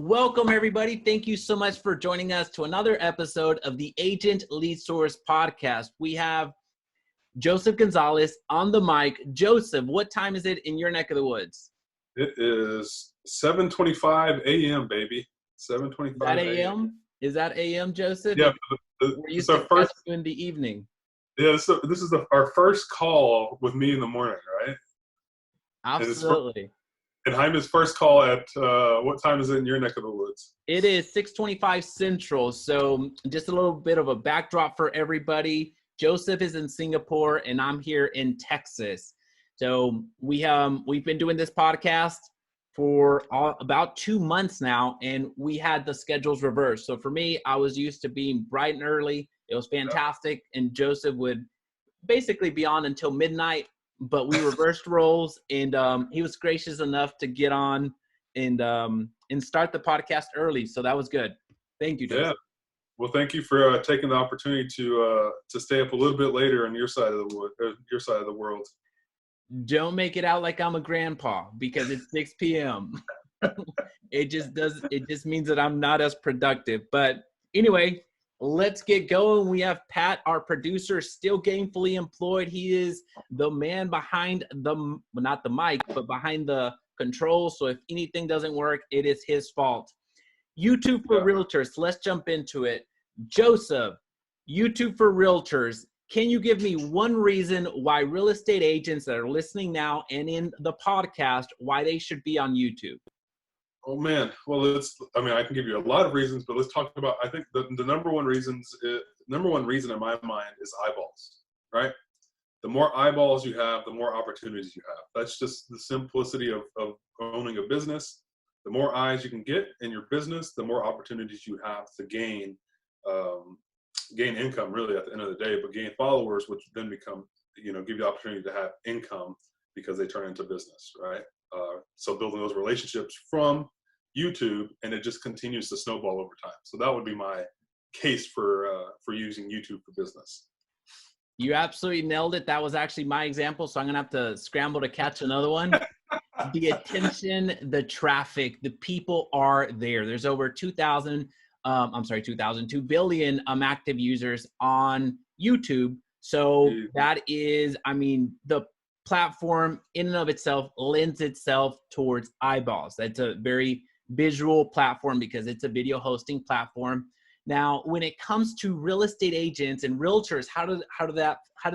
Welcome, everybody. Thank you so much for joining us to another episode of the Agent Lead Source podcast. We have Joseph Gonzalez on the mic. Joseph, what time is it in your neck of the woods? It is 7:25 a.m., baby. 7:25 a.m. Is that a.m., Joseph? Yeah, We're used it's to our first. catch you in the evening. Yeah, so this is our first call with me in the morning, right? Absolutely. And Jaime's first call at what time is it in your neck of the woods? It is 6:25 Central. So just a little bit of a backdrop for everybody. Joseph is in Singapore and I'm here in Texas. So we've been doing this podcast for about 2 months now, and we had the schedules reversed. So for me, I was used to being bright and early. It was fantastic. And Joseph would basically be on until midnight, but we reversed roles, and he was gracious enough to get on and start the podcast early. So that was good. Thank you, Joseph. Yeah. Well, thank you for taking the opportunity to stay up a little bit later on your side of the world. Don't make it out like I'm a grandpa because it's 6 p.m. It just means that I'm not as productive. But anyway, let's get going. We have Pat, our producer, still gainfully employed. He is the man behind not the mic, but behind the controls. So if anything doesn't work, it is his fault. YouTube for Realtors. Let's jump into it. Joseph, YouTube for Realtors. Can you give me one reason why real estate agents that are listening now and in the podcast, why they should be on YouTube? Oh man, well I can give you a lot of reasons, but let's talk about, I think the number one reason in my mind is eyeballs, right? The more eyeballs you have, the more opportunities you have. That's just the simplicity of owning a business. The more eyes you can get in your business, the more opportunities you have to gain income, really, at the end of the day, but gain followers, which then become, give you the opportunity to have income because they turn into business, right? So building those relationships from YouTube, and it just continues to snowball over time. So that would be my case for using YouTube for business. You absolutely nailed it. That was actually my example, so I'm going to have to scramble to catch another one. The attention, the traffic, the people are there. There's over 2 billion active users on YouTube. So that is, the platform in and of itself lends itself towards eyeballs. That's a very visual platform because it's a video hosting platform. Now, when it comes to real estate agents and realtors, how does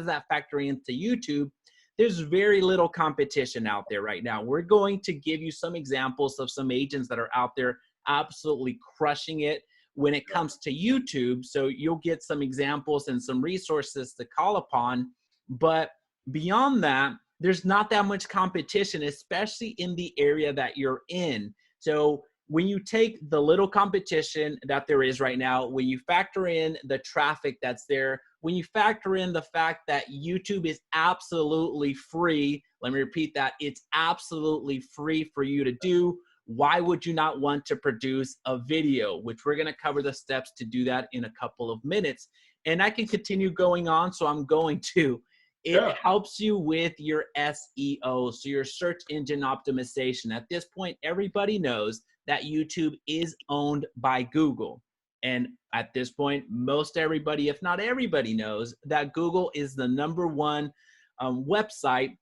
that factor into YouTube? There's very little competition out there right now. We're going to give you some examples of some agents that are out there absolutely crushing it when it comes to YouTube. So you'll get some examples and some resources to call upon. But beyond that, there's not that much competition, especially in the area that you're in. So when you take the little competition that there is right now, when you factor in the traffic that's there, when you factor in the fact that YouTube is absolutely free, let me repeat that, it's absolutely free for you to do. Why would you not want to produce a video, which we're going to cover the steps to do that in a couple of minutes. And I can continue going on, so I'm going to. It helps you with your SEO, so your search engine optimization. At this point, everybody knows that YouTube is owned by Google. And at this point, most everybody, if not everybody, knows that Google is the #1 website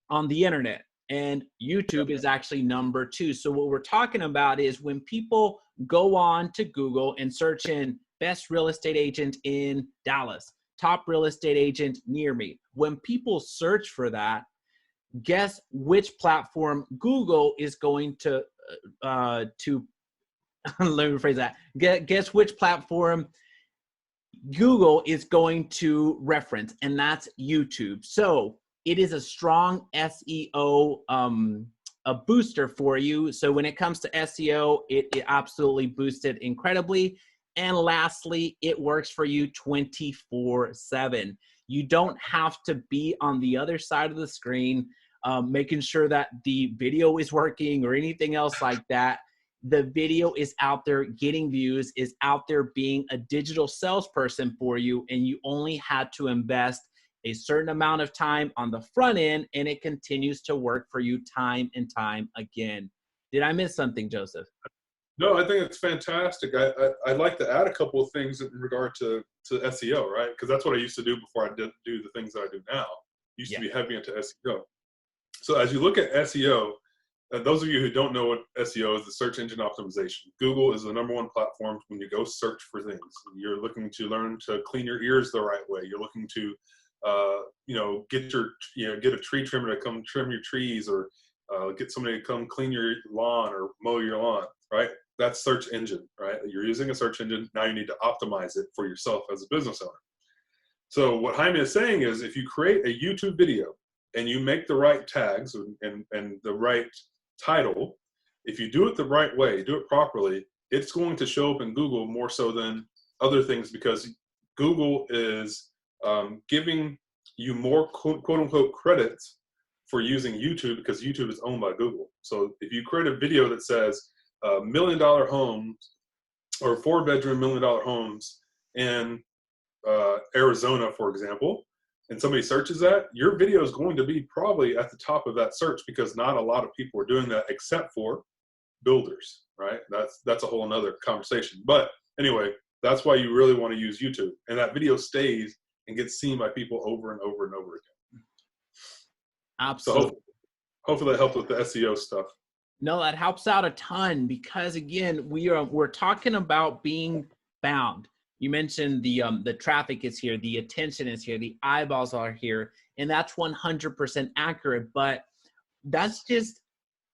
on the internet. And YouTube is actually #2. So what we're talking about is when people go on to Google and search in best real estate agent in Dallas, top real estate agent near me. When people search for that, guess which platform Google is going to let me rephrase that. Guess which platform Google is going to reference, and that's YouTube. So it is a strong SEO a booster for you. So when it comes to SEO, it absolutely boosts it incredibly. And lastly, it works for you 24/7. You don't have to be on the other side of the screen making sure that the video is working or anything else like that. The video is out there getting views, is out there being a digital salesperson for you, and you only had to invest a certain amount of time on the front end, and it continues to work for you time and time again. Did I miss something, Joseph? No, I think it's fantastic. I'd like to add a couple of things in regard to SEO, right? Because that's what I used to do before I did do the things that I do now. Used to Yeah. be heavy into SEO. So as you look at SEO, those of you who don't know what SEO is, the search engine optimization. Google is the #1 platform when you go search for things. You're looking to learn to clean your ears the right way. You're looking to, get a tree trimmer to come trim your trees, or get somebody to come clean your lawn or mow your lawn, right? That's search engine, right? You're using a search engine. Now you need to optimize it for yourself as a business owner. So what Jaime is saying is, if you create a YouTube video and you make the right tags and the right title, if you do it the right way, do it properly, it's going to show up in Google more so than other things, because Google is giving you more quote unquote credits for using YouTube, because YouTube is owned by Google. So if you create a video that says $1 million homes or 4-bedroom $1 million homes in Arizona, for example, and somebody searches that, your video is going to be probably at the top of that search, because not a lot of people are doing that except for builders, right? That's a whole nother conversation. But anyway, that's why you really want to use YouTube, and that video stays and gets seen by people over and over and over again. Absolutely. So hopefully that helped with the SEO stuff. No, that helps out a ton, because again, we're talking about being found. You mentioned the traffic is here, the attention is here, the eyeballs are here, and that's 100% accurate. But that's just,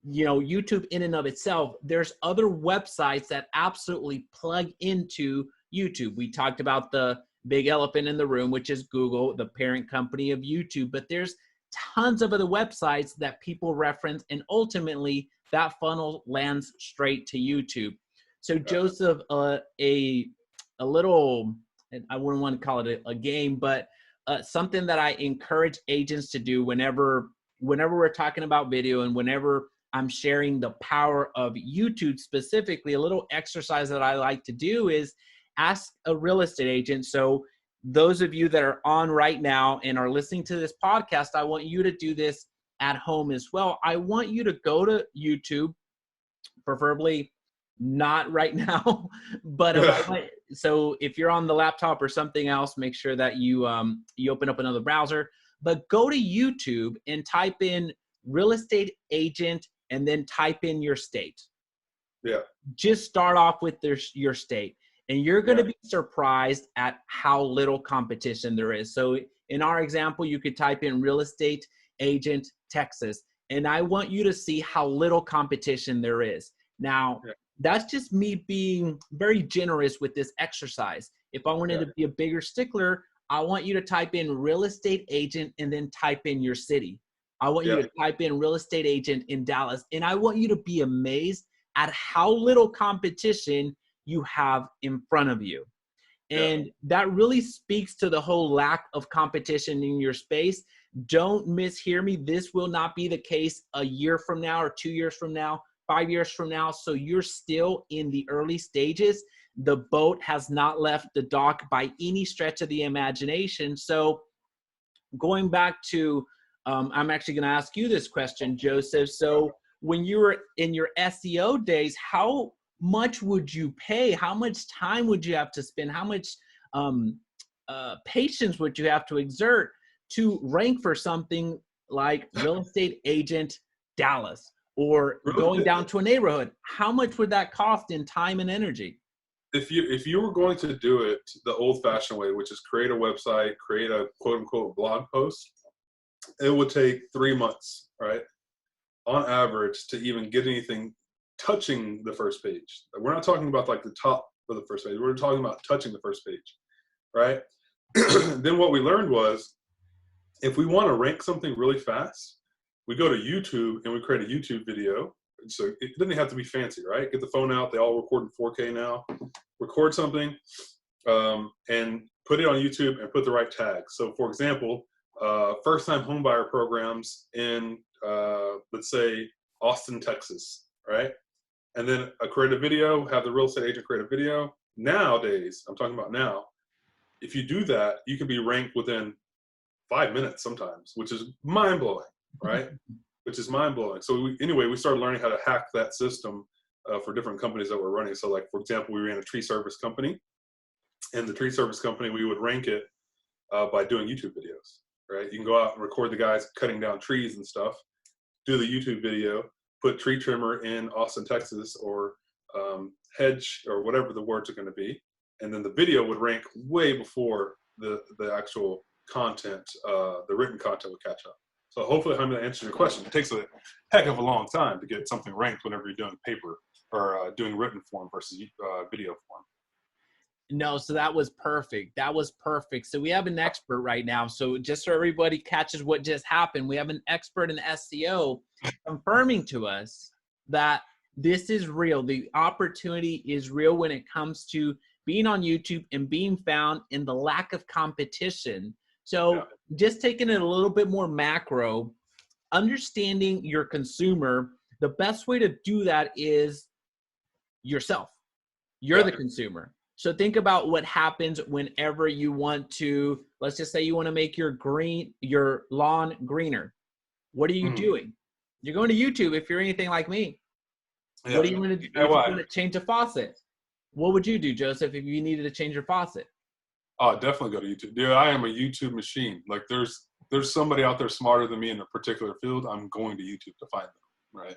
YouTube in and of itself. There's other websites that absolutely plug into YouTube. We talked about the big elephant in the room, which is Google, the parent company of YouTube. But there's tons of other websites that people reference, and ultimately that funnel lands straight to YouTube. So Joseph, a little, and I wouldn't want to call it a game, but something that I encourage agents to do whenever we're talking about video, and whenever I'm sharing the power of YouTube specifically, a little exercise that I like to do is ask a real estate agent. So those of you that are on right now and are listening to this podcast, I want you to do this at home as well. I want you to go to YouTube, preferably not right now, but so if you're on the laptop or something else, make sure that you open up another browser. But go to YouTube and type in real estate agent, and then type in your state. Yeah. Just start off with your state, and you're going to be surprised at how little competition there is. So in our example, you could type in real estate agent Texas, and I want you to see how little competition there is. Now, that's just me being very generous with this exercise. If I wanted to be a bigger stickler, I want you to type in real estate agent and then type in your city. I want you to type in real estate agent in Dallas, and I want you to be amazed at how little competition you have in front of you. And that really speaks to the whole lack of competition in your space. Don't mishear me. This will not be the case a year from now, or 2 years from now, 5 years from now. So you're still in the early stages. The boat has not left the dock by any stretch of the imagination. So going back to, I'm actually going to ask you this question, Joseph. So when you were in your SEO days, how much would you pay? How much time would you have to spend? How much patience would you have to exert to rank for something like real estate agent Dallas, or going down to a neighborhood? How much would that cost in time and energy? If you were going to do it the old-fashioned way, which is create a website, create a quote-unquote blog post, it would take 3 months, right, on average, to even get anything touching the first page. We're not talking about like the top of the first page. We're talking about touching the first page, right? Then what we learned was, if we want to rank something really fast, we go to YouTube and we create a YouTube video. So it doesn't have to be fancy, right? Get the phone out. They all record in 4K now. Record something and put it on YouTube and put the right tags. So for example, first-time homebuyer programs in, let's say, Austin, Texas, right? And then create a video, have the real estate agent create a video. Nowadays, I'm talking about now, if you do that, you can be ranked within 5 minutes sometimes, which is mind-blowing, right? Which is mind-blowing. So we started learning how to hack that system for different companies that we're running. So like, for example, we ran a tree service company, and the tree service company, we would rank it by doing YouTube videos, right? You can go out and record the guys cutting down trees and stuff, do the YouTube video, put tree trimmer in Austin, Texas, or hedge, or whatever the words are going to be. And then the video would rank way before the actual content, the written content would catch up. So hopefully I'm going to answer your question. It takes a heck of a long time to get something ranked whenever you're doing paper or doing written form versus video form. No, so that was perfect. That was perfect. So we have an expert right now. So just so everybody catches what just happened, we have an expert in SEO confirming to us that this is real. The opportunity is real when it comes to being on YouTube and being found in the lack of competition. So just taking it a little bit more macro, understanding your consumer, the best way to do that is yourself. You're the consumer. So think about what happens whenever you want to, let's just say you want to make your lawn greener. What are you doing? You're going to YouTube if you're anything like me. What do you want to do? If you want to change a faucet, what would you do, Joseph, if you needed to change your faucet? Oh, definitely go to YouTube. Dude, I am a YouTube machine. Like there's somebody out there smarter than me in a particular field. I'm going to YouTube to find them, right?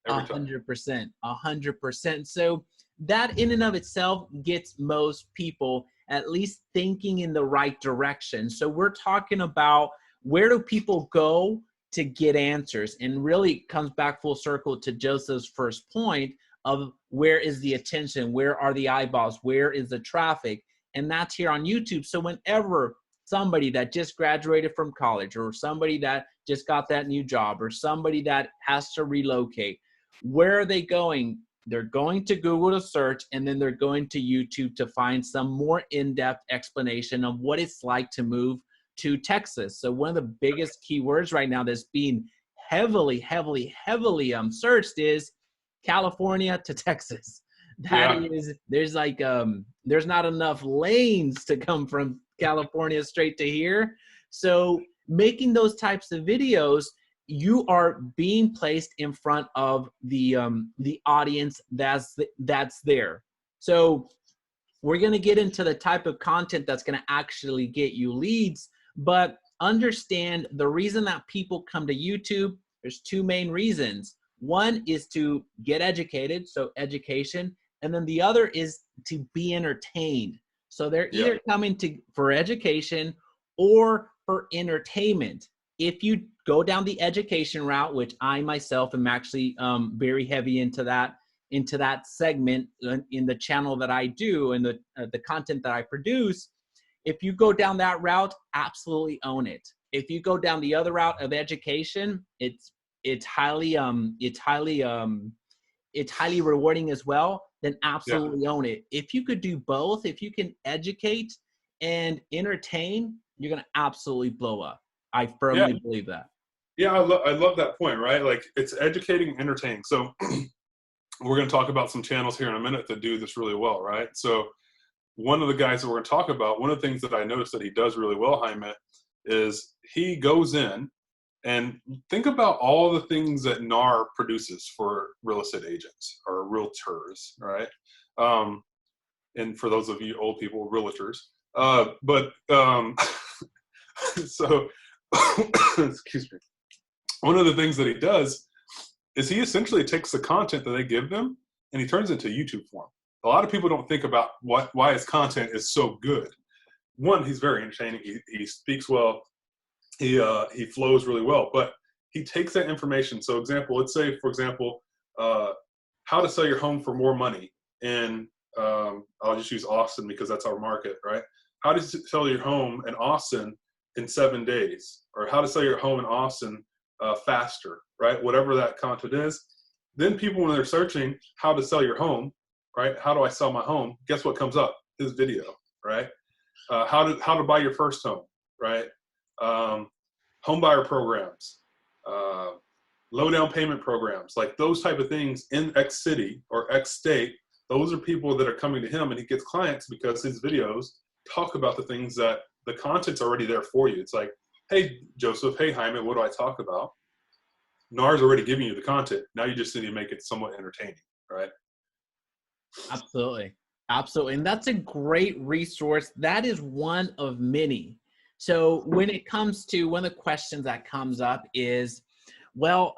100%, 100%. So that in and of itself gets most people at least thinking in the right direction. So we're talking about where do people go to get answers, and really comes back full circle to Joseph's first point of where is the attention, where are the eyeballs, where is the traffic, and that's here on YouTube. So whenever somebody that just graduated from college, or somebody that just got that new job, or somebody that has to relocate, where are they going? They're going to Google to search, and then they're going to YouTube to find some more in-depth explanation of what it's like to move to Texas. So one of the biggest keywords right now that's being heavily searched is California to Texas. That is, there's like, there's not enough lanes to come from California straight to here. So making those types of videos, you are being placed in front of the audience that's there. So we're going to get into the type of content that's going to actually get you leads, but understand the reason that people come to YouTube, there's two main reasons. One is to get educated, so education, and then the other is to be entertained. So they're either coming for education or for entertainment. If you go down the education route, which I myself am actually very heavy into that segment in the channel that I do and the content that I produce, if you go down that route, absolutely own it. If you go down the other route of education, it's highly rewarding as well, then absolutely own it. If you could do both, if you can educate and entertain, you're going to absolutely blow up. I firmly believe that. Yeah, I love that point, right? Like it's educating and entertaining. So we're going to talk about some channels here in a minute that do this really well, right? So one of the guys that we're going to talk about, one of the things that I noticed that he does really well, Jaime, is he goes in and think about all the things that NAR produces for real estate agents or realtors, right? And for those of you old people, realtors. So, excuse me. One of the things that he does is he essentially takes the content that they give them and he turns it into YouTube form. A lot of people don't think about why his content is so good. One, he's very entertaining. He speaks well. He flows really well, but he takes that information. So let's say, for example, how to sell your home for more money in, I'll just use Austin because that's our market, right? How to sell your home in Austin in 7 days, or how to sell your home in Austin faster, right? Whatever that content is. Then people, when they're searching how to sell your home, right? How do I sell my home? Guess what comes up? His video, right? How to buy your first home, right? Home buyer programs, low down payment programs, like those type of things in X city or X state. Those are people that are coming to him, and he gets clients because his videos talk about the things that the content's already there for you. It's like, hey, Joseph, hey, Jaime, what do I talk about? NAR's already giving you the content. Now you just need to make it somewhat entertaining, right? Absolutely. Absolutely. And that's a great resource. That is one of many. So when it comes to one of the questions that comes up is, well,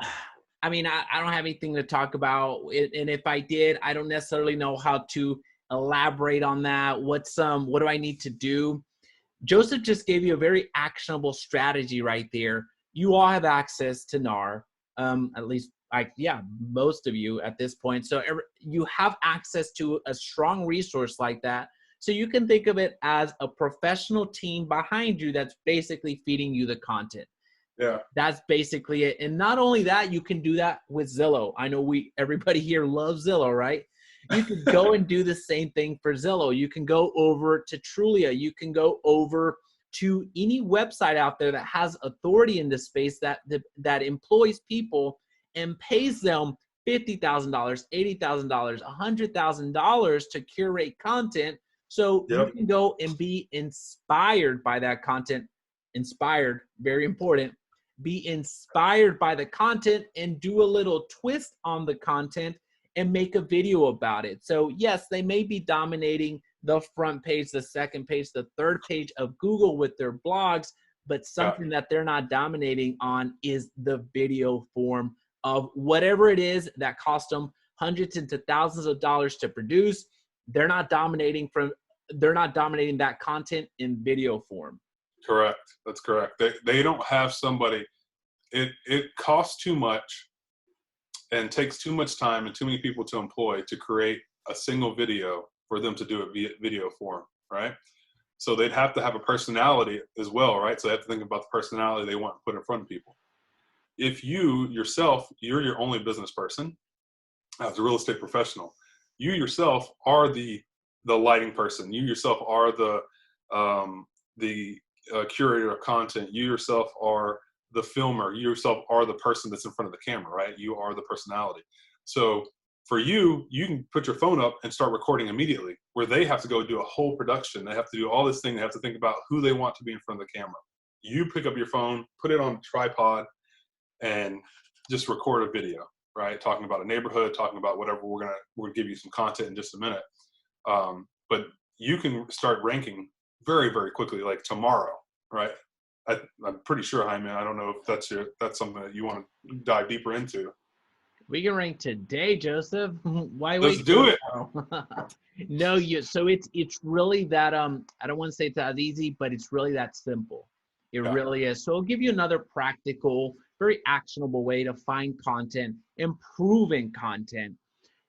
I mean, I don't have anything to talk about. And if I did, I don't necessarily know how to elaborate on that. What do I need to do? Joseph just gave you a very actionable strategy right there. You all have access to NAR, at least, most of you at this point. So you have access to a strong resource like that. So you can think of it as a professional team behind you that's basically feeding you the content. Yeah. That's basically it. And not only that, you can do that with Zillow. I know everybody here loves Zillow, right? You can go and do the same thing for Zillow. You can go over to Trulia. You can go over to any website out there that has authority in this space that employs people and pays them $50,000, $80,000, $100,000 to curate content. So you can go and be inspired by that content. Inspired, very important. Be inspired by the content and do a little twist on the content and make a video about it. So yes, they may be dominating the front page, the second page, the third page of Google with their blogs, but something that they're not dominating on is the video form of whatever it is that cost them hundreds into thousands of dollars to produce. They're not dominating that content in video form. Correct. That's correct. They don't have somebody. It costs too much and takes too much time and too many people to employ to create a single video for them to do it via video form, right? So they'd have to have a personality as well, right? So they have to think about the personality they want to put in front of people. If you yourself, you're your only business person as a real estate professional, you yourself are the lighting person. You yourself are the curator of content. You yourself are the filmer. You yourself are the person that's in front of the camera, right? You are the personality. So for you, you can put your phone up and start recording immediately, where they have to go do a whole production. They have to do all this thing. They have to think about who they want to be in front of the camera. You pick up your phone, put it on a tripod, and just record a video, right? Talking about a neighborhood, talking about whatever. We're gonna give you some content in just a minute. But you can start ranking very, very quickly, like tomorrow, right? I'm pretty sure, Jaime, I don't know if that's something that you want to dive deeper into. We can rank today, Joseph. Why Let's wait? do it. No, so it's really that I don't want to say it's that easy, but it's really that simple. It really is. So I'll give you another practical, very actionable way to find content, improving content.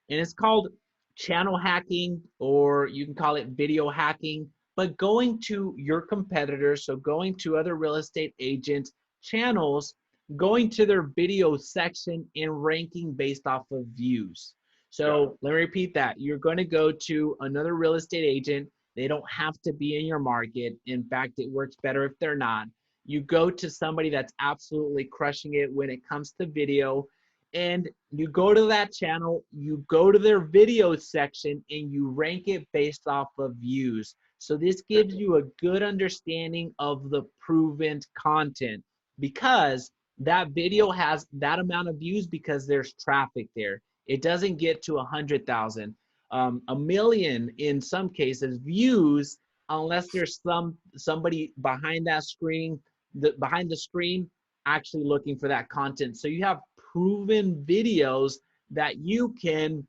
And it's called channel hacking, or you can call it video hacking, but going to your competitors, so going to other real estate agents' channels, going to their video section and ranking based off of views. So let me repeat that. You're going to go to another real estate agent. They don't have to be in your market. In fact, it works better if they're not. You go to somebody that's absolutely crushing it when it comes to video, and you go to that channel, you go to their video section, and you rank it based off of views. So this gives you a good understanding of the proven content, because that video has that amount of views because there's traffic there. It doesn't get to 100,000, a million in some cases views, unless there's somebody behind that screen, behind the screen, actually looking for that content. So you have proven videos that you can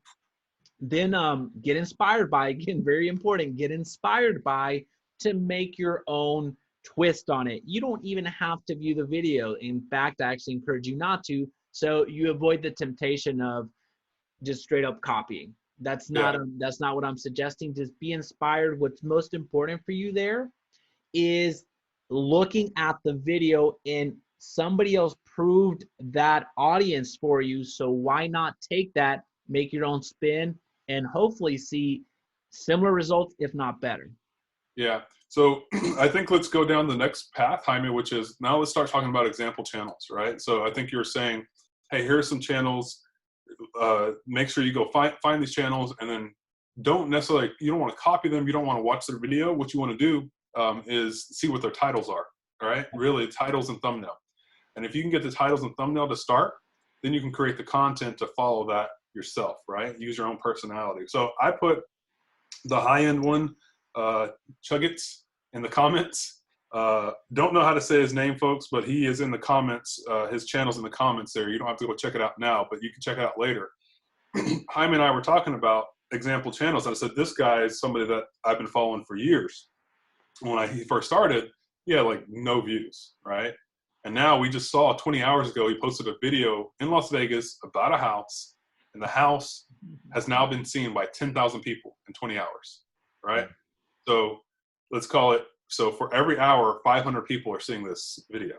then get inspired by. Again, very important, get inspired by, to make your own twist on it. You don't even have to view the video. In fact, I actually encourage you not to, so you avoid the temptation of just straight up copying. That's not what I'm suggesting. Just be inspired. What's most important for you there is looking at the video, and somebody else proved that audience for you. So why not take that, make your own spin, and hopefully see similar results, if not better. Yeah. So I think let's go down the next path, Jaime, which is now let's start talking about example channels, right? So I think you're saying, hey, here's some channels. Make sure you go find these channels, and then you don't want to copy them. You don't want to watch their video. What you want to do is see what their titles are, all right? Really, titles and thumbnail. And if you can get the titles and thumbnail to start, then you can create the content to follow yourself, right? Use your own personality. So I put the high-end one, Chuggets, in the comments. Don't know how to say his name, folks, but he is in the comments. His channel's in the comments there. You don't have to go check it out now, but you can check it out later. Jaime and I were talking about example channels, and I said, this guy is somebody that I've been following for years. When he first started, he had like no views, right? And now we just saw 20 hours ago, he posted a video in Las Vegas about a house, and the house has now been seen by 10,000 people in 20 hours, right? So let's call it, so for every hour, 500 people are seeing this video,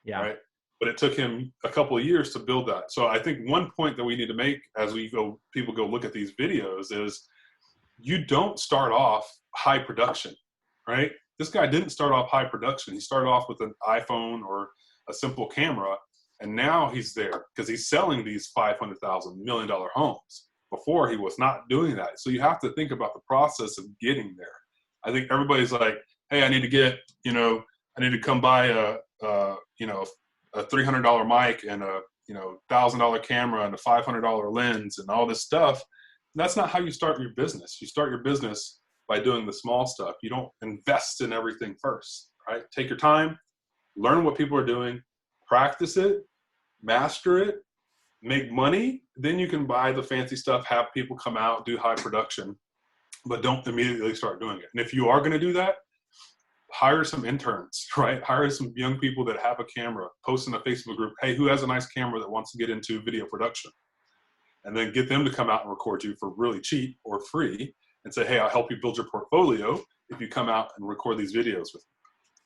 right? But it took him a couple of years to build that. So I think one point that we need to make as people go look at these videos is, you don't start off high production, right? This guy didn't start off high production. He started off with an iPhone or a simple camera, and now he's there because he's selling these $500,000, $1 million homes. Before, he was not doing that. So you have to think about the process of getting there. I think everybody's like, hey, I need to get, I need to come buy a $300 mic and a, $1,000 camera and a $500 lens and all this stuff. That's not how you start your business. You start your business by doing the small stuff. You don't invest in everything first, right? Take your time, learn what people are doing, practice it, master it, make money. Then you can buy the fancy stuff, have people come out, do high production, but don't immediately start doing it. And if you are going to do that, hire some interns, right? Hire some young people that have a camera, post in a Facebook group, hey, who has a nice camera that wants to get into video production? And then get them to come out and record you for really cheap or free and say, hey, I'll help you build your portfolio if you come out and record these videos with me.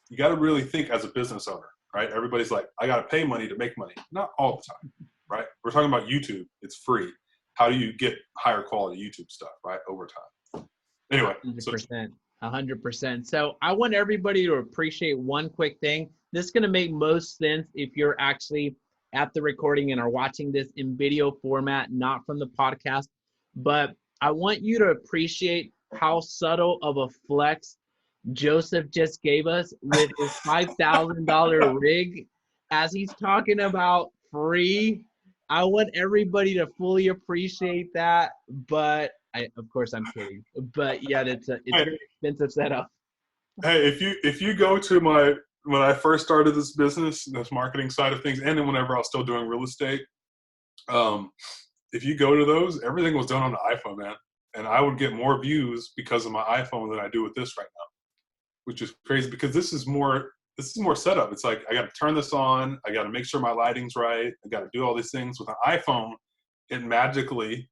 You got to really think as a business owner, right? Everybody's like, I got to pay money to make money. Not all the time, right? We're talking about YouTube. It's free. How do you get higher quality YouTube stuff, right? Over time. Anyway. 100%. 100%. So I want everybody to appreciate one quick thing. This is going to make most sense if you're actually at the recording and are watching this in video format, not from the podcast. But I want you to appreciate how subtle of a flex Joseph just gave us with his $5,000 rig as he's talking about free. I want everybody to fully appreciate that, but of course I'm kidding. But yeah, it's a very expensive setup. Hey, if you go to when I first started this business, this marketing side of things, and then whenever I was still doing real estate, if you go to those, everything was done on the iPhone, man. And I would get more views because of my iPhone than I do with this right now, which is crazy because this is more setup. It's like, I got to turn this on. I got to make sure my lighting's right. I got to do all these things with an iPhone. It magically,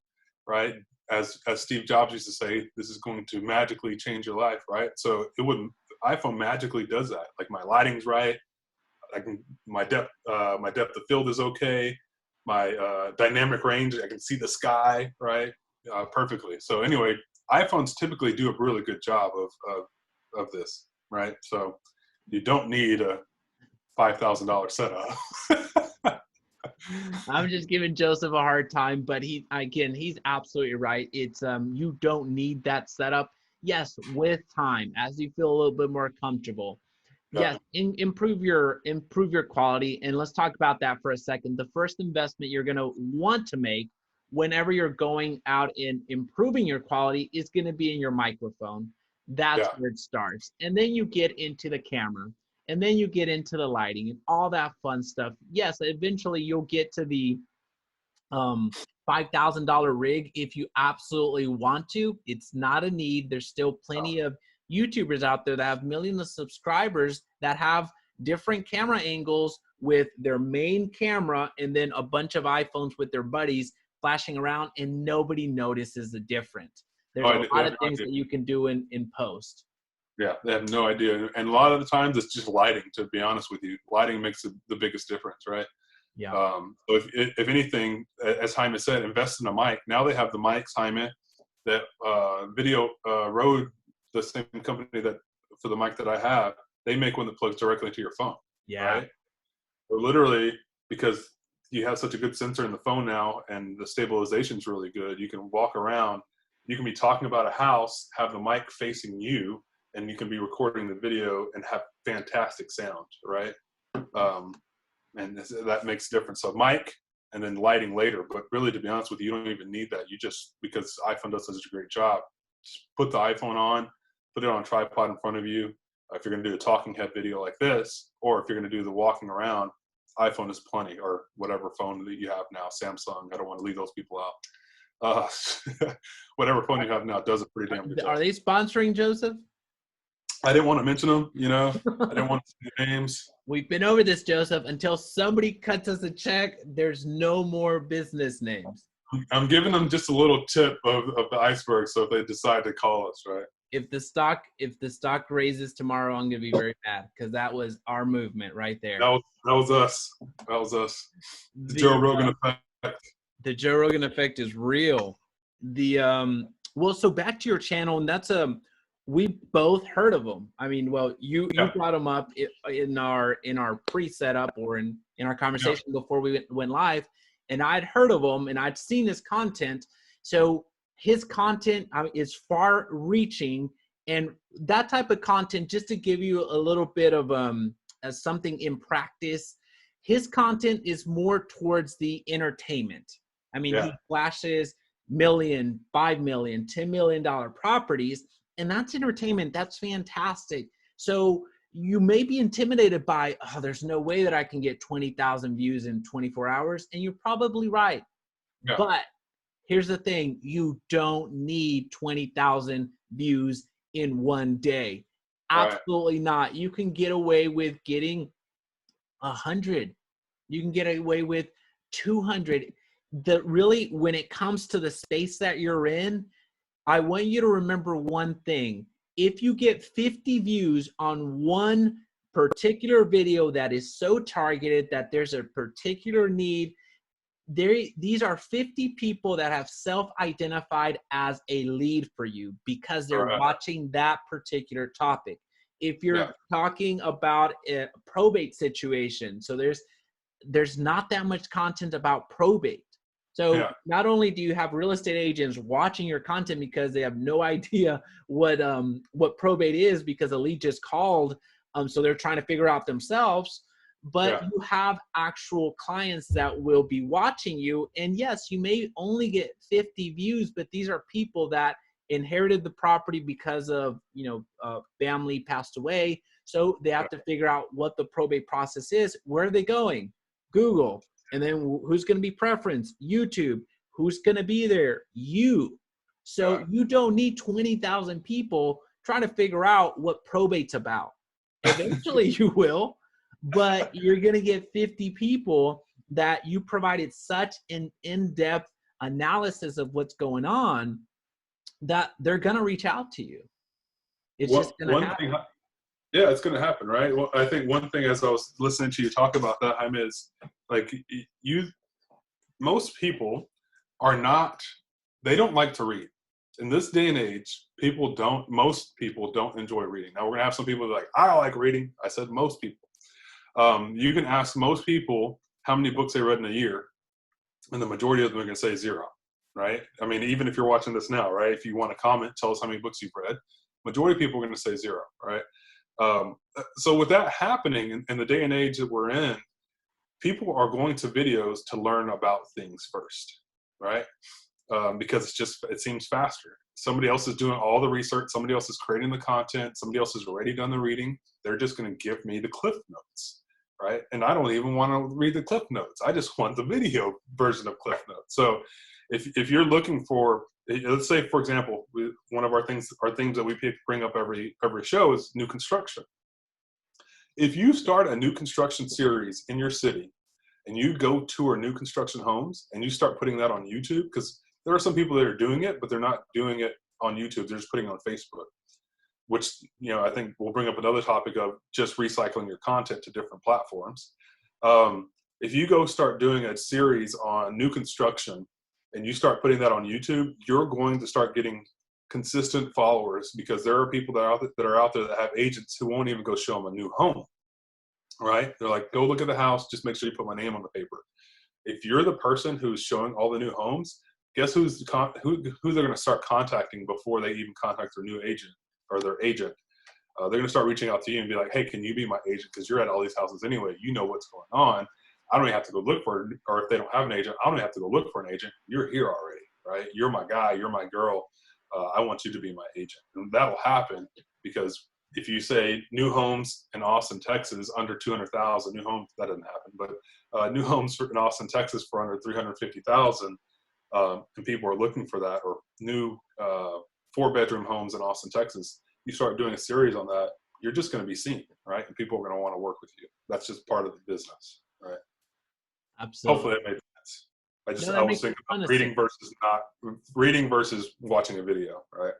right? As Steve Jobs used to say, this is going to magically change your life, right? So iPhone magically does that. Like, my lighting's right. My depth of field is okay. My dynamic range, I can see the sky, right? Perfectly. So anyway, iPhones typically do a really good job of this, right? So you don't need a $5,000 setup. I'm just giving Joseph a hard time, but he's absolutely right. It's you don't need that setup. Yes, with time, as you feel a little bit more comfortable. Yes, improve your quality. And let's talk about that for a second. The first investment you're going to want to make whenever you're going out and improving your quality is going to be in your microphone. That's where it starts. And then you get into the camera. And then you get into the lighting and all that fun stuff. Yes, eventually you'll get to the $5,000 rig if you absolutely want to. It's not a need. There's still plenty of YouTubers out there that have millions of subscribers that have different camera angles with their main camera and then a bunch of iPhones with their buddies flashing around, and nobody notices the difference. There's a lot of things that you can do in post. Yeah, they have no idea. And a lot of the times it's just lighting, to be honest with you. Lighting makes the biggest difference, right? Yeah. So if anything, as Jaime said, invest in a mic. Now they have the mics, Jaime, that Video Road, the same company that for the mic that I have, they make one that plugs directly into your phone. Yeah. Right? So literally, because you have such a good sensor in the phone now and the stabilization is really good, you can walk around, you can be talking about a house, have the mic facing you, and you can be recording the video and have fantastic sound, right? And that makes a difference. So mic, and then lighting later. But really, to be honest with you, you don't even need that. You just, because iPhone does such a great job, just put the iPhone on, put it on a tripod in front of you. If you're going to do a talking head video like this, or if you're going to do the walking around, iPhone is plenty, or whatever phone that you have now, Samsung. I don't want to leave those people out. Whatever phone you have now does a pretty damn good job. Are they sponsoring, Joseph? I didn't want to mention them, you know. I didn't want to say names. We've been over this, Joseph. Until somebody cuts us a check, there's no more business names. I'm giving them just a little tip of the iceberg, so if they decide to call us, right? If the stock raises tomorrow, I'm gonna be very mad, because that was our movement right there. That was us. That was us. The Joe Rogan effect. The Joe Rogan effect is real. Well, so back to your channel, and that's we both heard of them. I mean, well, you brought them up in our pre-setup, or in our conversation before we went live, and I'd heard of him and I'd seen his content. So his content is far reaching, and that type of content, just to give you a little bit of as something in practice, his content is more towards the entertainment. I mean, he flashes $1 million, $5 million, $10 million properties, and that's entertainment. That's fantastic. So you may be intimidated by, oh, there's no way that I can get 20,000 views in 24 hours. And you're probably right. Yeah. But here's the thing. You don't need 20,000 views in one day. Absolutely not. You can get away with getting 100. You can get away with 200. Really, when it comes to the space that you're in, I want you to remember one thing. If you get 50 views on one particular video that is so targeted that there's a particular need, these are 50 people that have self-identified as a lead for you because they're watching that particular topic. If you're talking about a probate situation, so there's not that much content about probate. So not only do you have real estate agents watching your content because they have no idea what probate is because a lead just called, so they're trying to figure out themselves, but you have actual clients that will be watching you. And yes, you may only get 50 views, but these are people that inherited the property because of, family passed away. So they have to figure out what the probate process is. Where are they going? Google. And then who's going to be preference? YouTube. Who's going to be there? You. So you don't need 20,000 people trying to figure out what probate's about. Eventually you will, but you're going to get 50 people that you provided such an in-depth analysis of what's going on that they're going to reach out to you. It's just going to happen. Yeah, it's going to happen, right? Well, I think one thing, as I was listening to you talk about that, Jaime, is like most people they don't like to read. In this day and age, most people don't enjoy reading. Now, we're going to have some people that are like, I don't like reading. I said most people. You can ask most people how many books they read in a year, and the majority of them are going to say 0, right? I mean, even if you're watching this now, right? If you want to comment, tell us how many books you've read. Majority of people are going to say 0, right? So with that happening in the day and age that we're in, people are going to videos to learn about things first, right? Because it seems faster. Somebody else is doing all the research. Somebody else is creating the content. Somebody else has already done the reading. They're just going to give me the Cliff Notes, right? And I don't even want to read the Cliff Notes. I just want the video version of Cliff Notes. So if you're looking for, let's say, for example, one of our things that we bring up every show is new construction. If you start a new construction series in your city and you go tour new construction homes and you start putting that on YouTube, because there are some people that are doing it, but they're not doing it on YouTube. They're just putting it on Facebook, which, I think we'll bring up another topic of just recycling your content to different platforms. If you go start doing a series on new construction and you start putting that on YouTube, you're going to start getting consistent followers, because there are people that are out there that have agents who won't even go show them a new home, right? They're like, go look at the house, just make sure you put my name on the paper. If you're the person who's showing all the new homes, guess who they're going to start contacting before they even contact their new agent or their agent? They're going to start reaching out to you and be like, hey, can you be my agent? Because you're at all these houses anyway. You know what's going on. I don't even have to go look for it. Or if they don't have an agent, I don't even have to go look for an agent. You're here already, right? You're my guy. You're my girl. I want you to be my agent. And that'll happen because if you say new homes in Austin, Texas, under 200,000, new homes, that doesn't happen, but new homes in Austin, Texas for under 350,000, and people are looking for that, or new 4-bedroom homes in Austin, Texas, you start doing a series on that, you're just going to be seen, right? And people are going to want to work with you. That's just part of the business, right? Absolutely. Hopefully that made sense. No, I that was makes a thinking ton about of reading sense. versus not reading versus watching a video, right?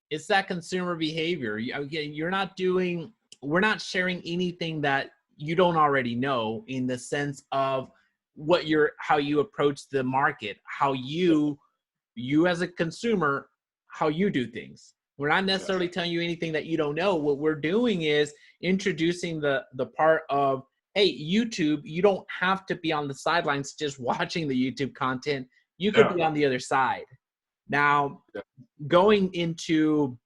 It's that consumer behavior. You're not doing, we're not sharing anything that you don't already know, in the sense of how you approach the market, how you as a consumer, how you do things. We're not necessarily telling you anything that you don't know. What we're doing is introducing the part of, hey, YouTube, you don't have to be on the sidelines just watching the YouTube content. You could be on the other side. Now, going into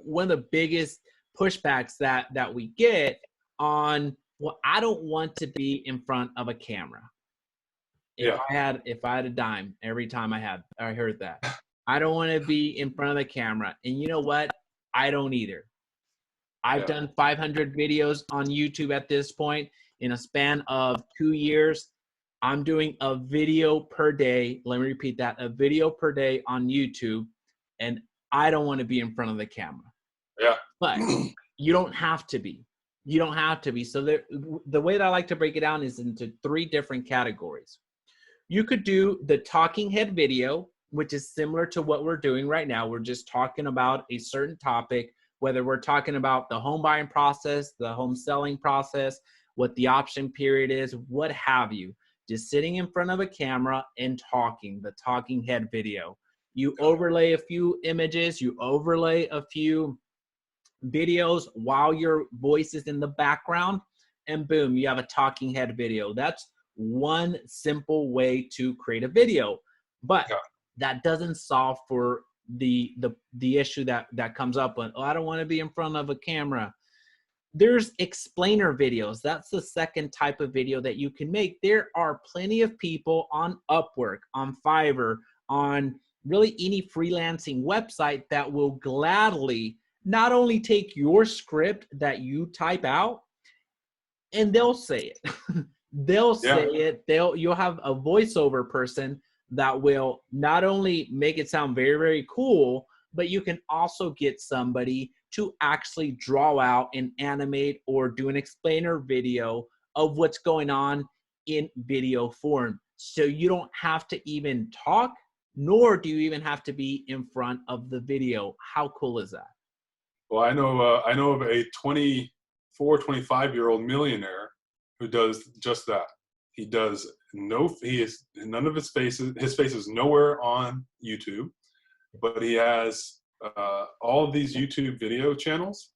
one of the biggest pushbacks that we get on, well, I don't want to be in front of a camera. If I had a dime every time I heard that, I don't want to be in front of the camera. And you know what? I don't either. I've done 500 videos on YouTube at this point. In a span of 2 years, I'm doing a video per day. Let me repeat that, a video per day on YouTube. And I don't want to be in front of the camera. Yeah. But you don't have to be. You don't have to be. So the way that I like to break it down is into 3 different categories. You could do the talking head video, which is similar to what we're doing right now. We're just talking about a certain topic, whether we're talking about the home buying process, the home selling process, what the option period is, what have you. Just sitting in front of a camera and talking, the talking head video. You overlay a few images, you overlay a few videos while your voice is in the background, and boom, you have a talking head video. That's one simple way to create a video, but that doesn't solve for the issue that comes up when, oh, I don't want to be in front of a camera. There's explainer videos. That's the second type of video that you can make. There are plenty of people on Upwork, on Fiverr, on really any freelancing website that will gladly not only take your script that you type out, and they'll say it. They'll say it. You'll have a voiceover person that will not only make it sound very, very cool, but you can also get somebody to actually draw out and animate or do an explainer video of what's going on in video form. So you don't have to even talk, nor do you even have to be in front of the video. How cool is that? Well, I know of a 24, 25-year-old millionaire who does just that. He does none of his face is nowhere on YouTube, but he has all of these YouTube video channels,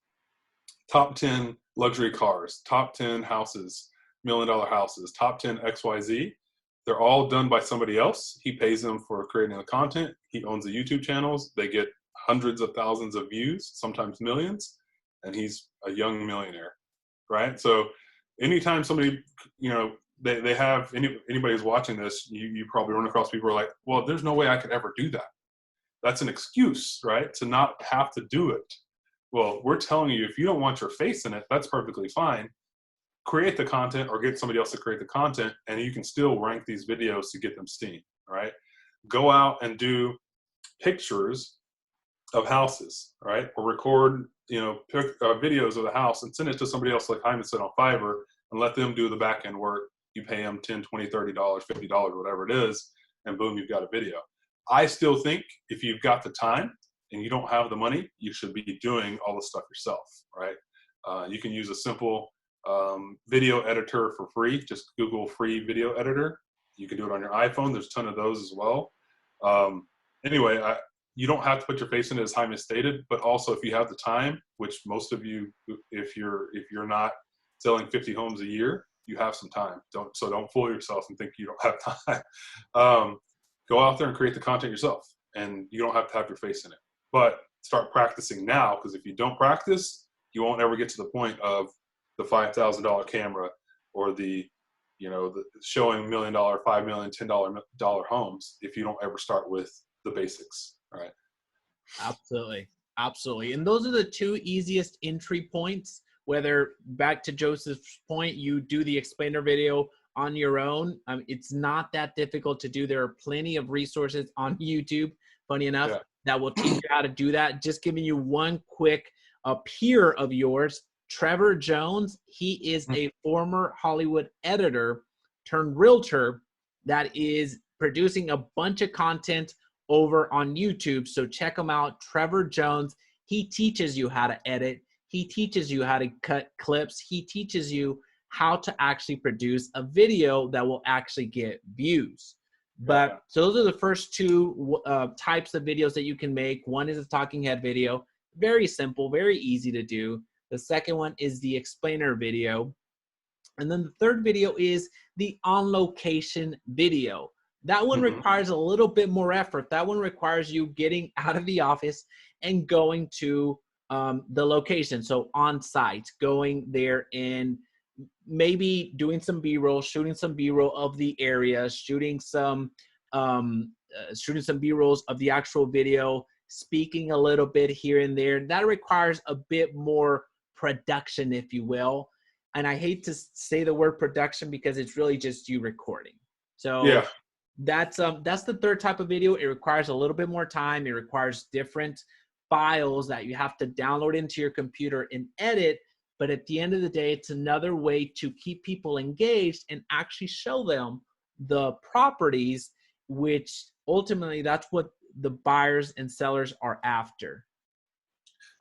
top 10 luxury cars, top 10 houses, $1 million houses, top 10 XYZ. They're all done by somebody else. He pays them for creating the content. He owns the YouTube channels. They get hundreds of thousands of views, sometimes millions, and he's a young millionaire, right? So anytime somebody, they have anybody who's watching this, you probably run across people who are like, well, there's no way I could ever do that. That's an excuse, right? To not have to do it. Well, we're telling you, if you don't want your face in it, that's perfectly fine. Create the content or get somebody else to create the content, and you can still rank these videos to get them seen, right? Go out and do pictures of houses, right? Or record, videos of the house and send it to somebody else like Hyman said on Fiverr and let them do the back end work. You pay them $10, $20, $30, $50, whatever it is, and boom, you've got a video. I still think if you've got the time and you don't have the money, you should be doing all the stuff yourself, right? You can use a simple video editor for free. Just Google free video editor. You can do it on your iPhone. There's a ton of those as well. Anyway, you don't have to put your face in it, as Jaime stated, but also if you have the time, which most of you, if you're not selling 50 homes a year, you have some time. Don't fool yourself and think you don't have time. Go out there and create the content yourself, and you don't have to have your face in it. But start practicing now, because if you don't practice, you won't ever get to the point of the $5,000 camera or the showing $1 million, $5 million, $10 homes if you don't ever start with the basics, right? Absolutely. Absolutely. And those are the two easiest entry points, whether back to Joseph's point, you do the explainer video on your own. It's not that difficult to do. There are plenty of resources on YouTube, funny enough, that will teach you how to do that. Just giving you one quick peer of yours, Trevor Jones. He is a former Hollywood editor turned realtor that is producing a bunch of content over on YouTube. So check him out, Trevor Jones. He teaches you how to edit. He teaches you how to cut clips. He teaches you how to actually produce a video that will actually get views. But so those are the first two types of videos that you can make. One is a talking head video, very simple, very easy to do. The second one is the explainer video. And then the third video is the on location video. That one requires a little bit more effort. That one requires you getting out of the office and going to the location. So on site, going there and maybe doing some B-roll, shooting some B-roll of the area, shooting some B-rolls of the actual video, speaking a little bit here and there. That requires a bit more production, if you will. And I hate to say the word production because it's really just you recording. So that's the third type of video. It requires a little bit more time. It requires different files that you have to download into your computer and edit. But at the end of the day, it's another way to keep people engaged and actually show them the properties, which ultimately that's what the buyers and sellers are after.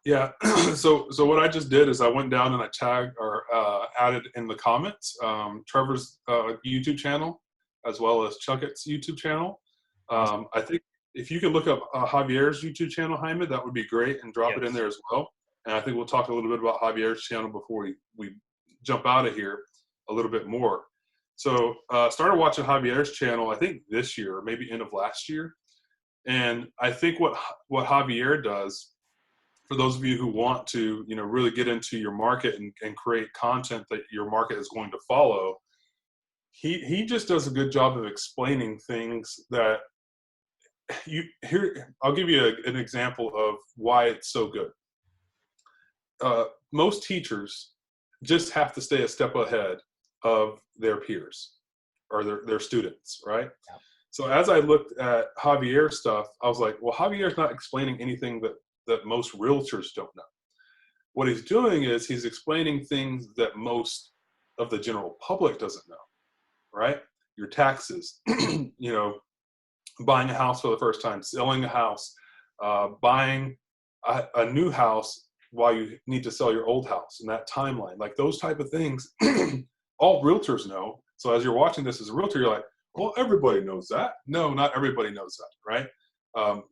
Yeah. So what I just did is I went down and I tagged or added in the comments Trevor's YouTube channel as well as Chucket's YouTube channel. I think if you can look up Javier's YouTube channel, Jaime, that would be great, and drop it in there as well. And I think we'll talk a little bit about Javier's channel before we jump out of here a little bit more. So started watching Javier's channel, I think this year, maybe end of last year. And I think what Javier does, for those of you who want to, really get into your market and create content that your market is going to follow, he just does a good job of explaining things that I'll give you an example of why it's so good. Most teachers just have to stay a step ahead of their peers or their students, right? Yeah. So as I looked at Javier's stuff, I was like, well, Javier's not explaining anything that most realtors don't know. What he's doing is he's explaining things that most of the general public doesn't know, right? Your taxes, buying a house for the first time, selling a house, buying a new house while you need to sell your old house, and that timeline, like those type of things, all realtors know. So as you're watching this as a realtor, you're like, well, everybody knows that. No, not everybody knows that, right?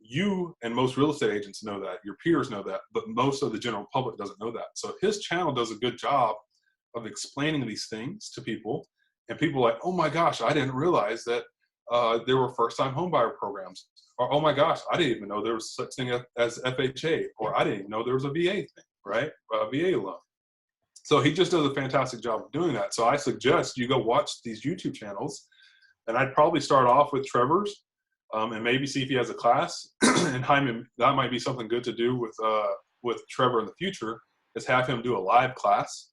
You and most real estate agents know that, your peers know that, but most of the general public doesn't know that. So his channel does a good job of explaining these things to people, and people are like, oh my gosh, I didn't realize that there were first-time homebuyer programs, or oh my gosh, I didn't even know there was such thing as FHA, or I didn't even know there was a VA thing, right? VA loan. So he just does a fantastic job of doing that. So I suggest you go watch these YouTube channels, and I'd probably start off with Trevor's, and maybe see if he has a class. And Jaime, that might be something good to do with Trevor in the future, is have him do a live class,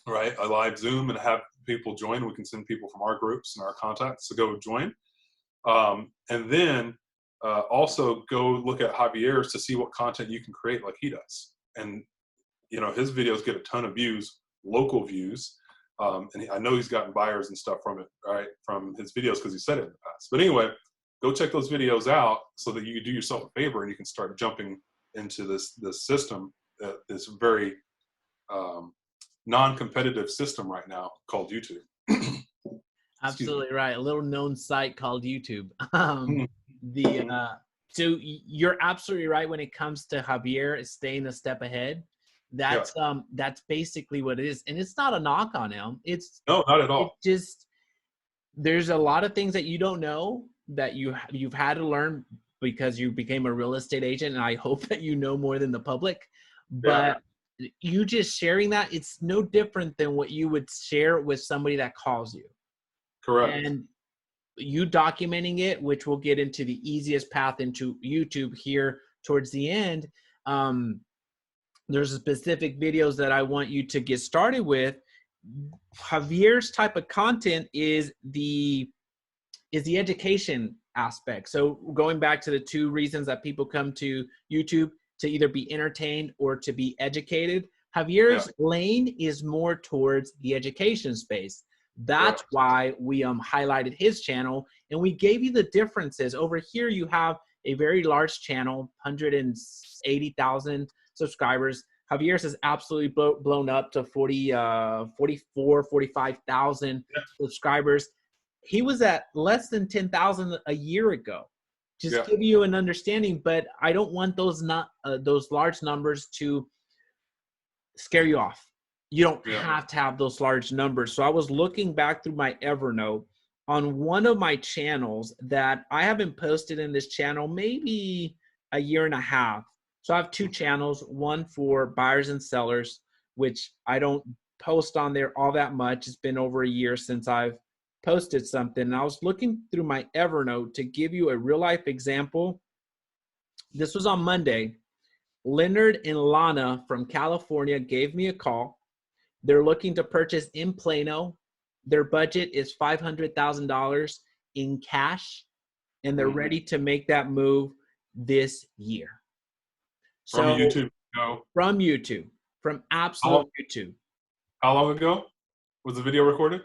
right? A live Zoom, and have people join. We can send people from our groups and our contacts to go join. And then also go look at Javier's to see what content you can create like he does. And, his videos get a ton of views, local views. And I know he's gotten buyers and stuff from it, right? From his videos, because he said it in the past. But anyway, go check those videos out so that you can do yourself a favor and you can start jumping into this system, this very non-competitive system right now called YouTube. Absolutely right. A little known site called YouTube. So you're absolutely right when it comes to Javier staying a step ahead. That's basically what it is, and it's not a knock on him. No, not at all. It just, there's a lot of things that you don't know that you've had to learn because you became a real estate agent, and I hope that you know more than the public. But you just sharing that, it's no different than what you would share with somebody that calls you. Correct. And you documenting it, which we'll get into the easiest path into YouTube here towards the end. There's specific videos that I want you to get started with. Javier's type of content is the education aspect. So going back to the two reasons that people come to YouTube, to either be entertained or to be educated, Javier's lane is more towards the education space. That's why we highlighted his channel, and we gave you the differences. Over here, you have a very large channel, 180,000 subscribers. Javier's is absolutely blown up to 45,000 subscribers. He was at less than 10,000 a year ago. Just give you an understanding, but I don't want those large numbers to scare you off. You don't have to have those large numbers. So I was looking back through my Evernote on one of my channels that I haven't posted in this channel maybe a year and a half. So I have two channels, one for buyers and sellers, which I don't post on there all that much. It's been over a year since I've posted something. And I was looking through my Evernote to give you a real life example. This was on Monday. Leonard and Lana from California gave me a call. They're looking to purchase in Plano. Their budget is $500,000 in cash, and they're ready to make that move this year. So from YouTube? No. From YouTube, from absolute YouTube. How long ago was the video recorded?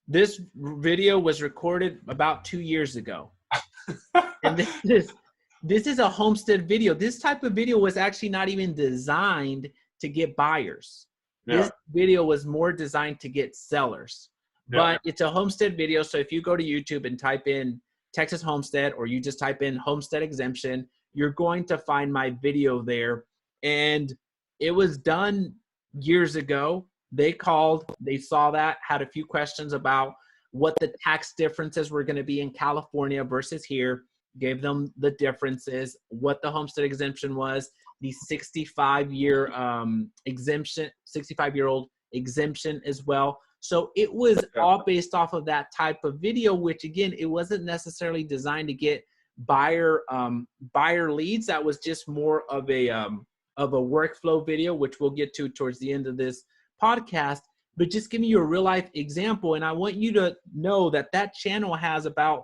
This video was recorded about 2 years ago. And this is a homestead video. This type of video was actually not even designed to get buyers. This video was more designed to get sellers. But it's a homestead video. So if you go to YouTube and type in Texas homestead, or you just type in homestead exemption, you're going to find my video there. And it was done years ago. They called, they saw that, had a few questions about what the tax differences were going to be in California versus here, gave them the differences, what the homestead exemption was, the 65-year exemption, 65-year-old exemption as well. So it was all based off of that type of video, which again, it wasn't necessarily designed to get buyer leads. That was just more of a workflow video, which we'll get to towards the end of this podcast. But just giving you a real life example, and I want you to know that that channel has about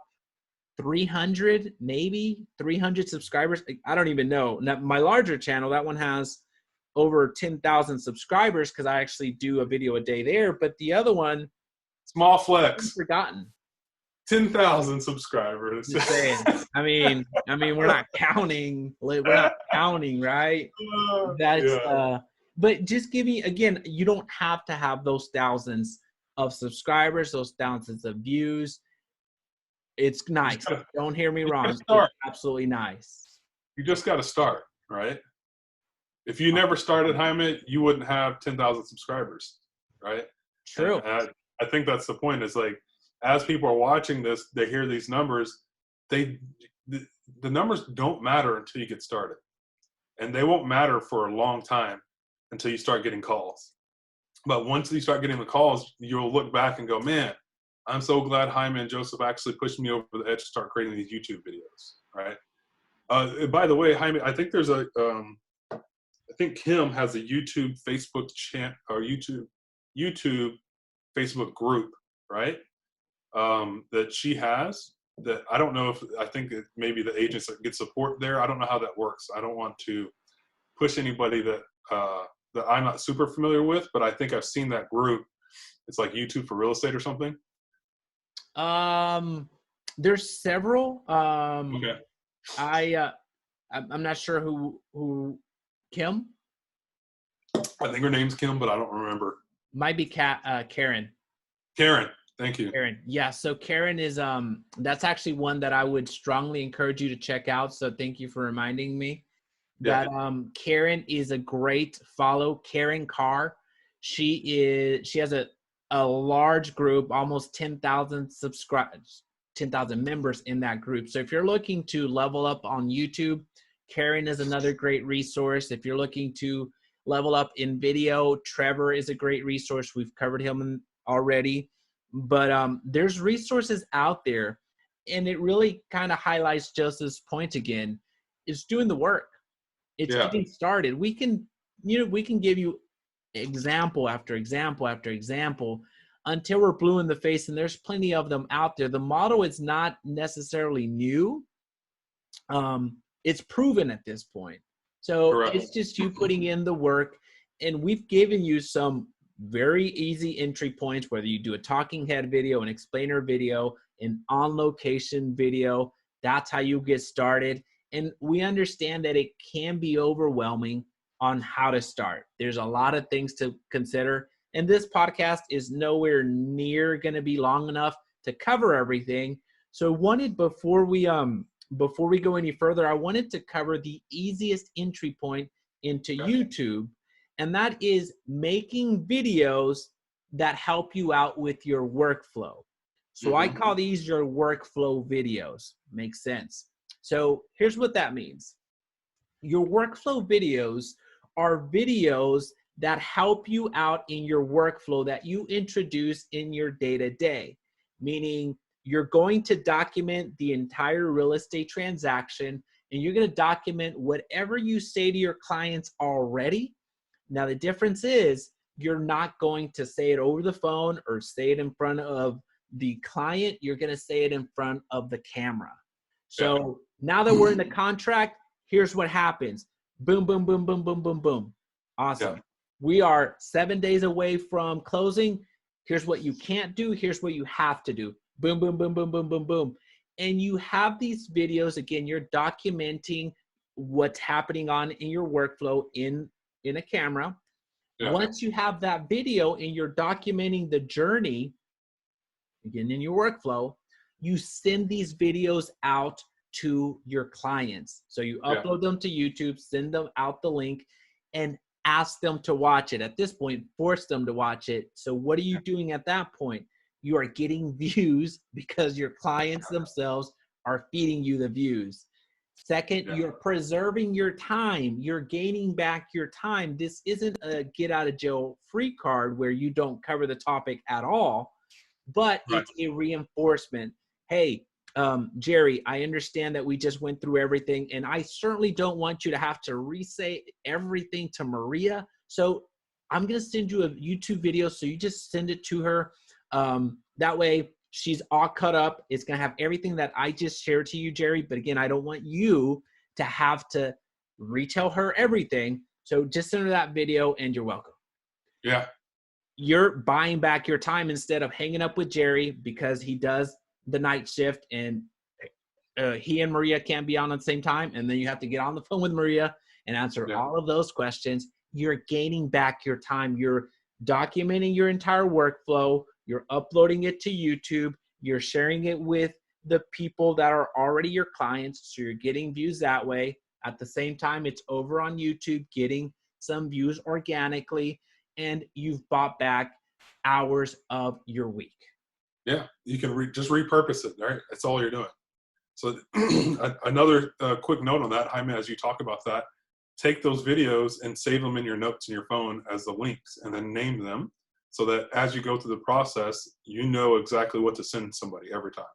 300, maybe 300 subscribers. I don't even know. Now, my larger channel, that one has over 10,000 subscribers because I actually do a video a day there. But the other one, small flex, forgotten. 10,000 subscribers. Just saying. I mean, we're not counting. We're not counting, right? That's but just give me, again, you don't have to have those thousands of subscribers, those thousands of views. It's nice. Don't hear me wrong. It's absolutely nice. You just got to start, right? If you never started, Jaime, you wouldn't have 10,000 subscribers, right? True. And I think that's the point. Is like, as people are watching this, they hear these numbers. The numbers don't matter until you get started, and they won't matter for a long time until you start getting calls. But once you start getting the calls, you'll look back and go, man, I'm so glad Jaime and Joseph actually pushed me over the edge to start creating these YouTube videos, right? By the way, Jaime, I think there's I think Kim has a YouTube Facebook channel, or YouTube Facebook group, right? That she has, that I don't know if, I think maybe the agents that get support there. I don't know how that works. I don't want to push anybody that I'm not super familiar with, but I think I've seen that group. It's like YouTube for real estate or something. There's several. Okay. I'm not sure who Kim. I think her name's Kim, but I don't remember. Might be Karen. Karen. Thank you. Karen. Yeah. So Karen is, that's actually one that I would strongly encourage you to check out. So thank you for reminding me that, Karen is a great follow. Karen Carr. She has a large group, almost 10,000 subscribers, 10,000 members in that group. So if you're looking to level up on YouTube, Karen is another great resource. If you're looking to level up in video, Trevor is a great resource. We've covered him already. But there's resources out there, and it really kind of highlights Joseph's point again. It's doing the work. It's Yeah. getting started. We can, we can give you example after example after example until we're blue in the face, and there's plenty of them out there. The model is not necessarily new. It's proven at this point. So Correct. it's just you putting in the work, and we've given you some very easy entry points, whether you do a talking head video, an explainer video, an on location video. That's how you get started. And we understand that it can be overwhelming on how to start. There's a lot of things to consider, and this podcast is nowhere near going to be long enough to cover everything. So wanted before we go any further, I wanted to cover the easiest entry point into YouTube, and that is making videos that help you out with your workflow. So I call these your workflow videos. Makes sense. So here's what that means. Your workflow videos are videos that help you out in your workflow that you introduce in your day-to-day, meaning you're going to document the entire real estate transaction, and you're going to document whatever you say to your clients already. Now, the difference is you're not going to say it over the phone or say it in front of the client. You're going to say it in front of the camera. So now that we're in the contract, here's what happens. Boom, boom, boom, boom, boom, boom, boom. Awesome. Yeah. We are 7 days away from closing. Here's what you can't do. Here's what you have to do. Boom, boom, boom, boom, boom, boom, boom. And you have these videos, again, you're documenting what's happening on in your workflow in a camera. Yeah. Once you have that video and you're documenting the journey, again, in your workflow, you send these videos out to your clients. So you upload them to YouTube, send them out the link, and ask them to watch it. At this point, force them to watch it. So what are you doing at that point? You are getting views because your clients themselves are feeding you the views. Second, you're preserving your time. You're gaining back your time. This isn't a get out of jail free card where you don't cover the topic at all, but it's a reinforcement. Hey, Jerry, I understand that we just went through everything, and I certainly don't want you to have to re-say everything to Maria. So I'm going to send you a YouTube video. So you just send it to her. That way she's all cut up. It's going to have everything that I just shared to you, Jerry. But again, I don't want you to have to retell her everything. So just send her that video and you're welcome. Yeah. You're buying back your time instead of hanging up with Jerry because he does the night shift and he and Maria can't be on at the same time. And then you have to get on the phone with Maria and answer all of those questions. You're gaining back your time. You're documenting your entire workflow. You're uploading it to YouTube. You're sharing it with the people that are already your clients. So you're getting views that way. At the same time, it's over on YouTube, getting some views organically, and you've bought back hours of your week. Yeah, you can just repurpose it, right? That's all you're doing. So another quick note on that, Jaime, as you talk about that, take those videos and save them in your notes in your phone as the links, and then name them so that as you go through the process, you know exactly what to send somebody every time.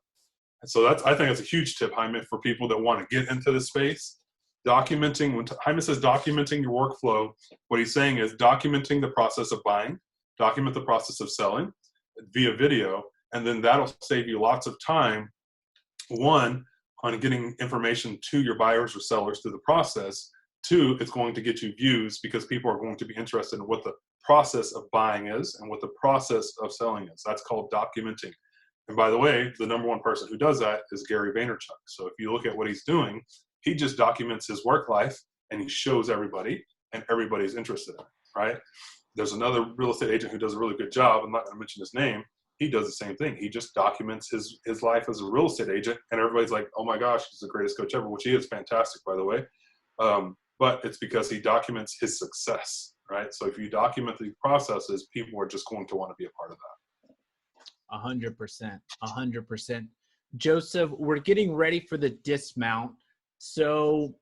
And so I think that's a huge tip, Jaime, for people that want to get into this space. Documenting, when Jaime says documenting your workflow, what he's saying is documenting the process of buying, document the process of selling via video, and then that'll save you lots of time, one, on getting information to your buyers or sellers through the process. Two, it's going to get you views because people are going to be interested in what the process of buying is and what the process of selling is. That's called documenting. And by the way, the number one person who does that is Gary Vaynerchuk. So if you look at what he's doing, he just documents his work life and he shows everybody, and everybody's interested in it, right? There's another real estate agent who does a really good job. I'm not going to mention his name. He does the same thing. He just documents his life as a real estate agent, and everybody's like, oh my gosh, he's the greatest coach ever, which he is fantastic, by the way. But it's because he documents his success, right? So if you document the processes, people are just going to want to be a part of that. 100%, 100%. Joseph, we're getting ready for the dismount. So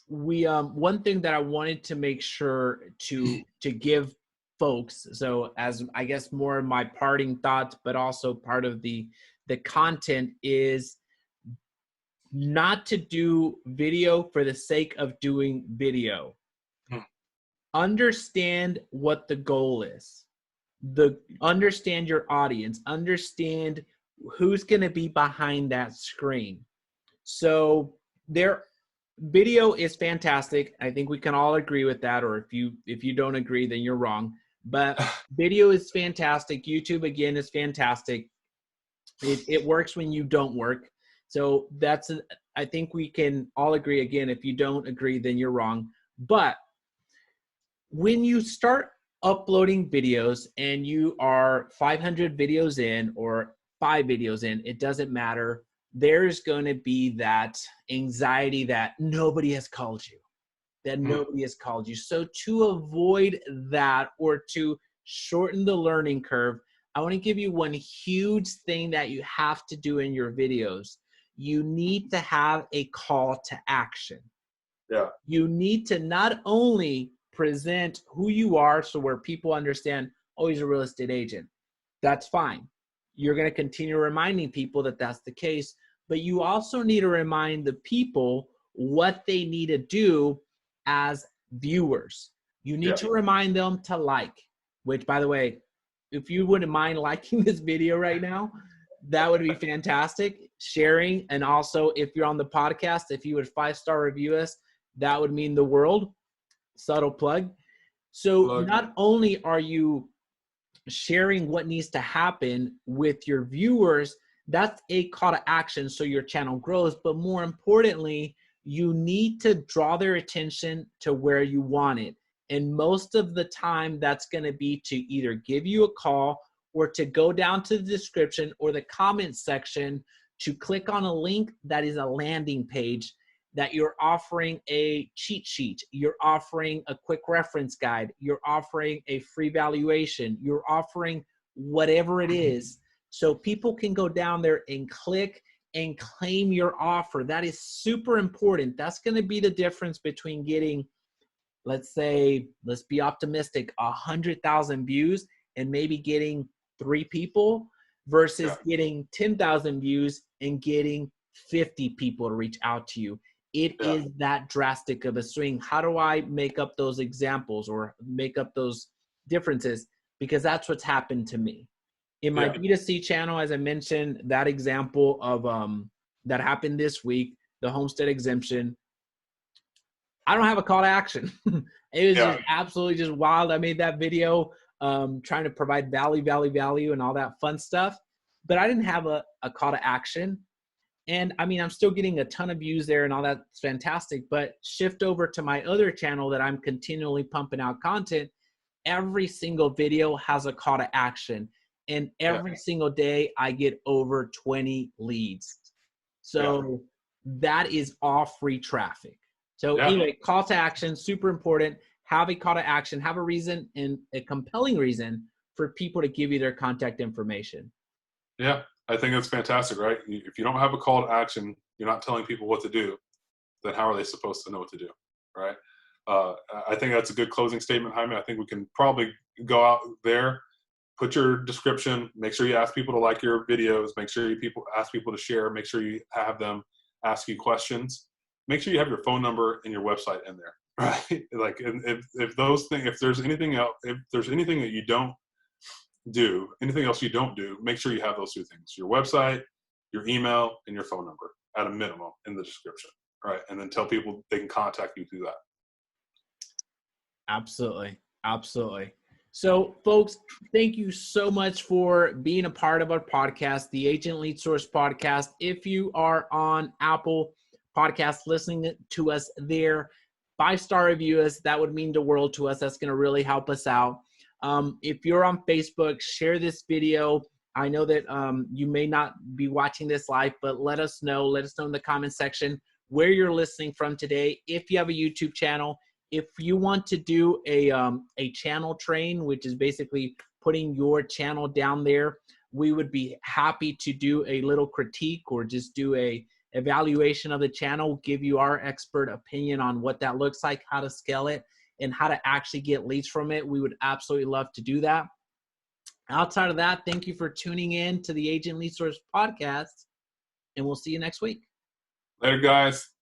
we one thing that I wanted to make sure to give folks, so as I guess more of my parting thoughts, but also part of the content is not to do video for the sake of doing video. Hmm. Understand what the goal is. Understand your audience, understand who's going to be behind that screen. So their video is fantastic. I think we can all agree with that, or if you don't agree, then you're wrong. But video is fantastic. YouTube, again, is fantastic. It works when you don't work. So I think we can all agree. Again, if you don't agree, then you're wrong. But when you start uploading videos and you are 500 videos in or 5 videos in, it doesn't matter. There's going to be that anxiety that nobody has called you, So to avoid that, or to shorten the learning curve, I want to give you one huge thing that you have to do in your videos. You need to have a call to action. Yeah. You need to not only present who you are, so where people understand, oh, he's a real estate agent. That's fine. You're going to continue reminding people that that's the case, but you also need to remind the people what they need to do as viewers. You need to remind them to like, which, by the way, if you wouldn't mind liking this video right now, that would be fantastic. Sharing, and also if you're on the podcast, if you would 5-star review us, that would mean the world. Subtle plug. So not only are you sharing what needs to happen with your viewers, that's a call to action so your channel grows, but more importantly, you need to draw their attention to where you want it. And most of the time, that's going to be to either give you a call or to go down to the description or the comment section to click on a link that is a landing page, that you're offering a cheat sheet, you're offering a quick reference guide, you're offering a free valuation, you're offering whatever it is, so people can go down there and click and claim your offer. That is super important. That's going to be the difference between getting, let's be optimistic, 100,000 views and maybe getting 3 people versus getting 10,000 views and getting 50 people to reach out to you. It is that drastic of a swing. How do I make up those examples or make up those differences? Because that's what's happened to me. In my B2C channel, as I mentioned, that example of that happened this week, the homestead exemption, I don't have a call to action. It was just absolutely just wild. I made that video trying to provide value and all that fun stuff, but I didn't have a call to action. And I mean, I'm still getting a ton of views there and all that's fantastic, but shift over to my other channel that I'm continually pumping out content. Every single video has a call to action. And every single day I get over 20 leads. So that is all free traffic. So anyway, call to action, super important. Have a call to action, have a reason, and a compelling reason for people to give you their contact information. Yeah, I think that's fantastic, right? If you don't have a call to action, you're not telling people what to do, then how are they supposed to know what to do, right? I think that's a good closing statement, Jaime. I think we can probably go out there, put your description, make sure you ask people to like your videos, make sure you ask people to share, make sure you have them ask you questions, make sure you have your phone number and your website in there, right? Like, if those things, if there's anything else, if there's anything that you don't do, anything else you don't do, make sure you have those 2 things: your website, your email, and your phone number at a minimum in the description, right? And then tell people they can contact you through that. Absolutely. Absolutely. So folks, thank you so much for being a part of our podcast, the Agent Lead Source podcast. If you are on Apple Podcasts listening to us there, 5-star review us. That would mean the world to us. That's going to really help us out. If you're on Facebook, share this video. I know that you may not be watching this live, but let us know. Let us know in the comment section where you're listening from today. If you have a YouTube channel, if you want to do a channel train, which is basically putting your channel down there, we would be happy to do a little critique or just do a evaluation of the channel, give you our expert opinion on what that looks like, how to scale it. and how to actually get leads from it, we would absolutely love to do that. Outside of that, thank you for tuning in to the Agent Lead Source podcast, and we'll see you next week. Later, guys.